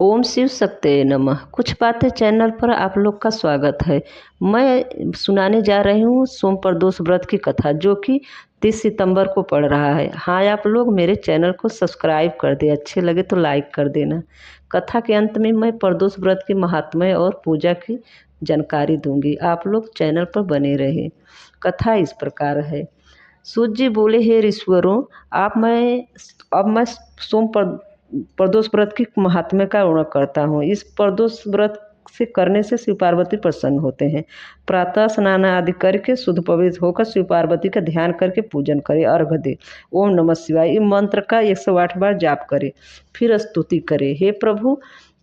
ओम शिव शक्ते नमः। कुछ बातें चैनल पर आप लोग का स्वागत है। मैं सुनाने जा रही हूँ सोम प्रदोष व्रत की कथा, जो कि 30 सितंबर को पड़ रहा है। हाँ, आप लोग मेरे चैनल को सब्सक्राइब कर दे, अच्छे लगे तो लाइक कर देना। कथा के अंत में मैं प्रदोष व्रत के महात्म्य और पूजा की जानकारी दूंगी। आप लोग चैनल पर बने रहे। कथा इस प्रकार है। सूत जी बोले, हे ऋषिवरों, अब मैं सोम प्रदोष व्रत की महात्म्य का वर्णन करता हूँ। इस प्रदोष व्रत से करने से शिव पार्वती प्रसन्न होते हैं। प्रातः स्नान आदि करके शुद्ध पवित्र होकर शिव पार्वती का ध्यान करके पूजन करे, अर्घ दे। ओम नमः शिवाय इस मंत्र का 108 बार जाप करे, फिर स्तुति करे। हे प्रभु,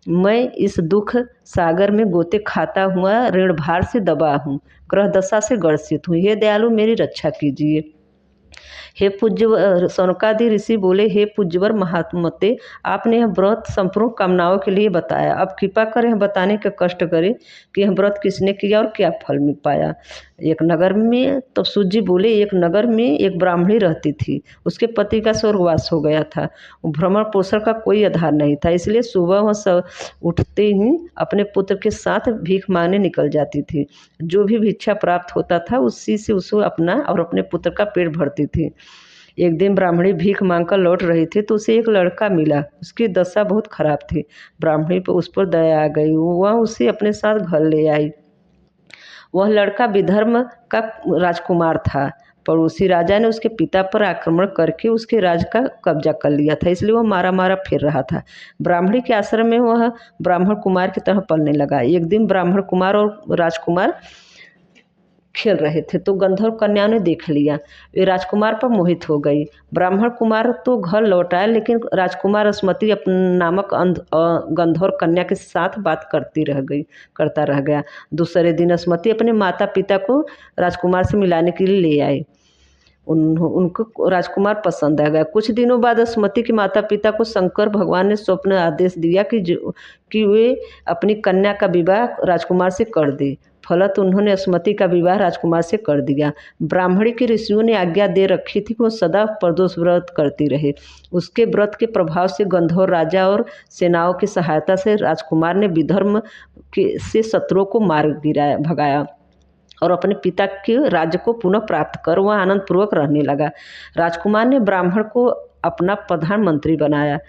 मैं इस दुख सागर में गोते खाता हुआ ऋण भार से दबा हूँ, ग्रह दशा से ग्रसित हूँ। हे दयालु, मेरी रक्षा कीजिए। हे पूज्य सनकादि ऋषि बोले, हे पूज्यवर महात्मते, आपने यह व्रत संपूर्ण कामनाओं के लिए बताया। अब कृपा करें यह बताने का कष्ट करें कि यह व्रत किसने किया और क्या फल में पाया। एक नगर में, तो सूत जी बोले, एक नगर में एक ब्राह्मणी रहती थी। उसके पति का स्वर्गवास हो गया था। भ्रमण पोषण का कोई आधार नहीं था, इसलिए सुबह वह सब उठते ही अपने पुत्र के साथ भीख मांगने निकल जाती थी। जो भी भिक्षा प्राप्त होता था उसी से उसको अपना और अपने पुत्र का पेट भरती थी। एक दिन ब्राह्मणी भीख मांगकर लौट रही थी तो उसे एक लड़का मिला। उसकी दशा बहुत खराब थी। ब्राह्मणी पर उस पर दया आ गई, वह उसे अपने साथ घर ले आई। वह लड़का विधर्म का राजकुमार था। पड़ोसी राजा ने उसके पिता पर आक्रमण करके उसके राज का कब्जा कर लिया था, इसलिए वह मारा मारा फिर रहा था। ब्राह्मणी के आश्रम में वह ब्राह्मण कुमार की तरह पलने लगा। एक दिन ब्राह्मण कुमार और राजकुमार खेल रहे थे तो गंधर्व कन्या ने देख लिया। वे राजकुमार पर मोहित हो गई। ब्राह्मण कुमार तो घर लौट आया, लेकिन राजकुमार अस्मति नामक गंधर्व कन्या के साथ बात करता रह गया। दूसरे दिन अस्मति अपने माता पिता को राजकुमार से मिलाने के लिए ले आए। उनको राजकुमार पसंद आ गया। कुछ दिनों बाद अस्मति के माता पिता को शंकर भगवान ने स्वप्न आदेश दिया कि वे अपनी कन्या का विवाह राजकुमार से कर दे। फलत उन्होंने अस्मति का विवाह राजकुमार से कर दिया। ब्राह्मणी के ऋषियों ने आज्ञा दे रखी थी कि वो सदा प्रदोष व्रत करती रहे। उसके व्रत के प्रभाव से गंधर्व राजा और सेनाओं की सहायता से राजकुमार ने विधर्म से शत्रुओं को मार भगाया और अपने पिता के राज्य को पुनः प्राप्त कर वह आनंद पूर्वक रहने लगा। राजकुमार ने ब्राह्मण को अपना प्रधानमंत्री बनाया।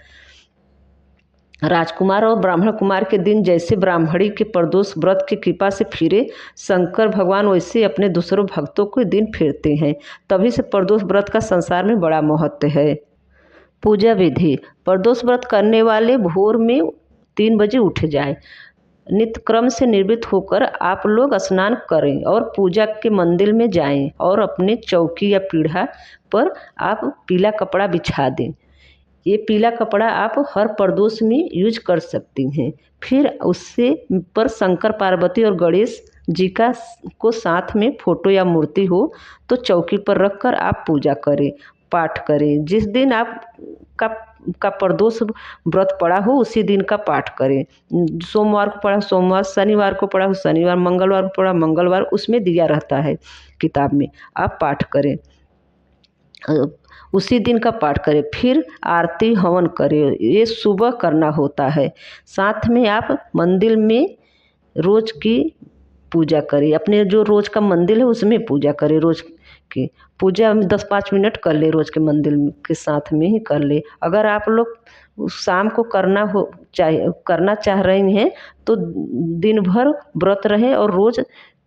राजकुमार और ब्राह्मण कुमार के दिन जैसे ब्राह्मणी के प्रदोष व्रत की कृपा से फिरे शंकर भगवान, वैसे अपने दूसरों भक्तों के दिन फिरते हैं। तभी से प्रदोष व्रत का संसार में बड़ा महत्व है। पूजा विधि। प्रदोष व्रत करने वाले भोर में 3 बजे उठ जाएं। नित्य क्रम से निर्वृत्त होकर आप लोग स्नान करें और पूजा के मंदिर में जाएं और अपने चौकी या पीढ़ा पर आप पीला कपड़ा बिछा दें। ये पीला कपड़ा आप हर प्रदोष में यूज कर सकती हैं। फिर उससे पर शंकर पार्वती और गणेश जी का को साथ में फोटो या मूर्ति हो तो चौकी पर रखकर आप पूजा करें, पाठ करें। जिस दिन आप का प्रदोष व्रत पड़ा हो उसी दिन का पाठ करें। सोमवार को पढ़ा सोमवार, शनिवार को पढ़ा शनिवार, मंगलवार को पढ़ा मंगलवार, उसमें दिया रहता है किताब में, आप पाठ करें। उसी दिन का पाठ करें। फिर आरती हवन करें, ये सुबह करना होता है। साथ में आप मंदिर में रोज की पूजा करें। अपने जो रोज का मंदिर है उसमें पूजा करें। रोज की पूजा में 10-5 मिनट कर ले, रोज के मंदिर के साथ में ही कर ले। अगर आप लोग शाम को करना चाह रही हैं तो दिन भर व्रत रहें और रोज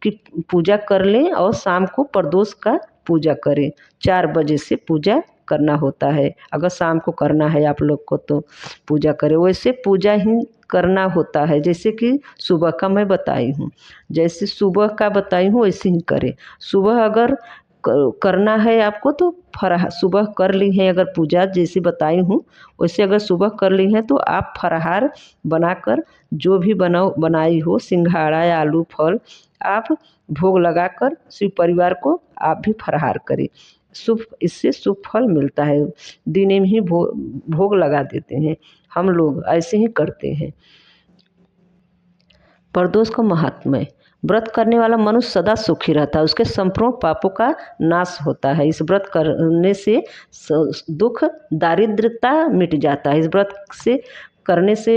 की पूजा कर लें और शाम को प्रदोष का पूजा करें। 4 बजे से पूजा करना होता है। अगर शाम को करना है आप लोग को तो पूजा करें। वैसे पूजा ही करना होता है जैसे कि सुबह का मैं बताई हूँ। जैसे सुबह का बताई हूँ वैसे ही करें। सुबह अगर करना है आपको तो फराहार सुबह कर ली है, अगर पूजा जैसे बताई हूँ वैसे अगर सुबह कर ली है तो आप फराहार बनाकर जो भी बनाई हो, सिंघाड़ा या आलू फल, आप भोग लगाकर शिव परिवार को आप भी फराहार करें। इससे शुभ फल मिलता है। दिन में ही भोग लगा देते हैं, हम लोग ऐसे ही करते हैं। प्रदोष का महात्म्य। व्रत करने वाला मनुष्य सदा सुखी रहता है, उसके संपूर्ण पापों का नाश होता है। इस व्रत करने से दुख दारिद्रता मिट जाता है। इस व्रत से करने से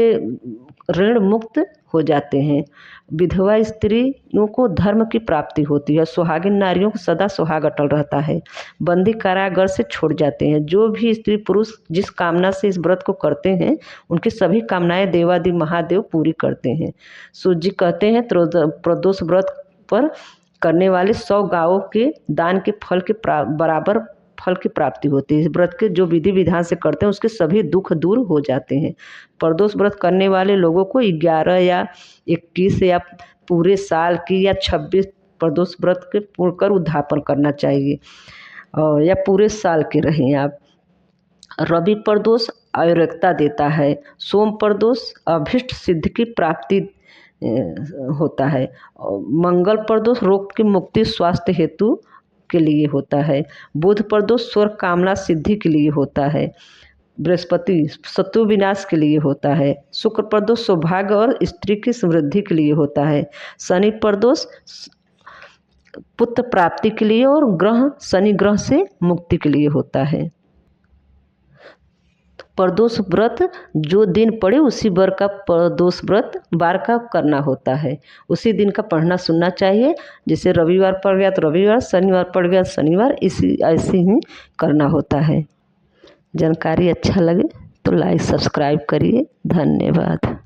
ऋण मुक्त हो जाते हैं। विधवा स्त्रियों को धर्म की प्राप्ति होती है। सुहागिन नारियों को सदा सुहाग अटल रहता है। बंदी कारागार से छूट जाते हैं। जो भी स्त्री पुरुष जिस कामना से इस व्रत को करते हैं उनकी सभी कामनाएं देवादि महादेव पूरी करते हैं। सूर्य जी कहते हैं प्रदोष व्रत पर करने वाले 100 गायों के दान के फल के बराबर फल की प्राप्ति होती है। इस व्रत के जो विधि विधान से करते हैं उसके सभी दुख दूर हो जाते हैं। प्रदोष व्रत करने वाले लोगों को 11 या 21 या पूरे साल की या 26 प्रदोष व्रत के पूर्ण कर उद्यापन करना चाहिए, और या पूरे साल के रहें आप। रवि प्रदोष आयुर्वेदता देता है। सोम प्रदोष अभीष्ट सिद्धि की प्राप्ति होता है। मंगल प्रदोष रोग की मुक्ति स्वास्थ्य हेतु के लिए होता है। बुध प्रदोष स्वर्ग कामना सिद्धि के लिए होता है। बृहस्पति शत्रु विनाश के लिए होता है। शुक्र प्रदोष सौभाग्य और स्त्री की समृद्धि के लिए होता है। शनि प्रदोष पुत्र प्राप्ति के लिए और ग्रह शनि ग्रह से मुक्ति के लिए होता है। प्रदोष व्रत जो दिन पड़े उसी बार का प्रदोष व्रत बार का करना होता है। उसी दिन का पढ़ना सुनना चाहिए। जैसे रविवार पड़ गया तो रविवार, शनिवार पड़ गया शनिवार, इसी ऐसे ही करना होता है। जानकारी अच्छा लगे तो लाइक सब्सक्राइब करिए। धन्यवाद।